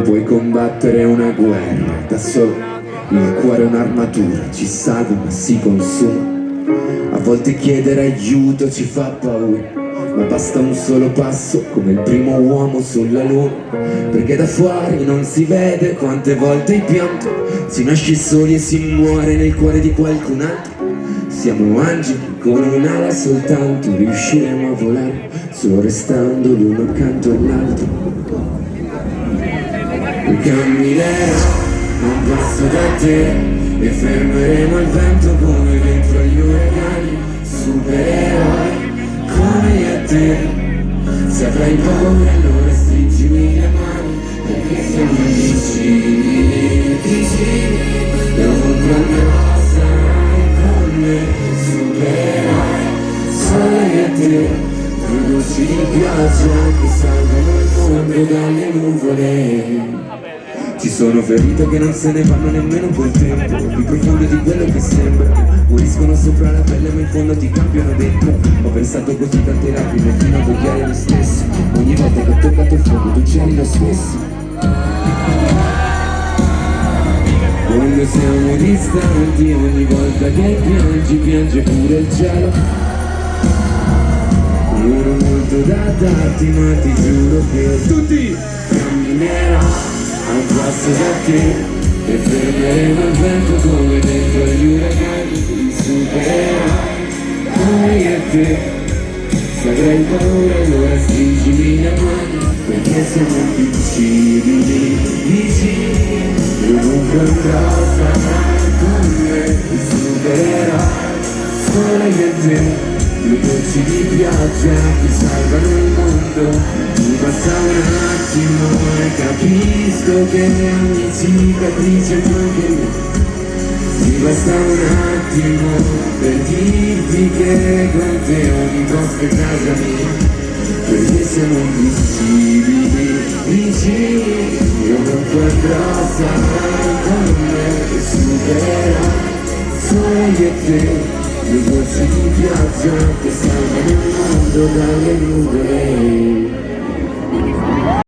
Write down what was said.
puoi combattere una guerra da solo. Il cuore è un'armatura, ci salva ma si consuma. A volte chiedere aiuto ci fa paura, ma basta un solo passo come il primo uomo sulla luna. Perché da fuori non si vede quante volte hai pianto. Si nasce soli e si muore nel cuore di qualcun altro. Siamo angeli con un'ala soltanto, riusciremo a volare solo restando l'uno accanto all'altro. E camminerò a un passo da te e fermeremo il vento come dentro gli uragani. Supereroi come io e te. Se avrai paura allora stringimi le mani, perché siamo vicini, vicini. E ovunque andrò sarai con me. Supereroi solo io e te. Due luci di pioggia che salvano il mondo dalle nuvole. Ci sono ferite che non se ne vanno nemmeno col tempo, più profonde di quello che sembra. Moriscono sopra la pelle ma in fondo ti cambiano dentro. Ho pensato così tante lacrime fino ad odiare me stesso. Ogni volta che ho toccato il fuoco tu c'eri lo stesso. Quando siamo distanti ogni volta che piangi piange pure il cielo. Non ho molto da darti ma ti giuro che tutti camminerò a un passo da te e fermeremo il vento come dentro gli uragani. Supererai come io e te. Se avrai paura allora stringimi le mani, perché siamo vicini, vicini. E ovunque andrò sarai con me. Supererai solo io e te. Due gocce di pioggia che salvano il mondo. Mi basta un attimo e capisco che ogni cicatrice è anche mia. Mi basta un attimo per dirti che con te ogni posto è casa mia. Perché siamo vicini, vicini. Io non andrò sarai con me. E supererai solo io e te. Due gocce di pioggia che salvano il mondo dalle nuvole.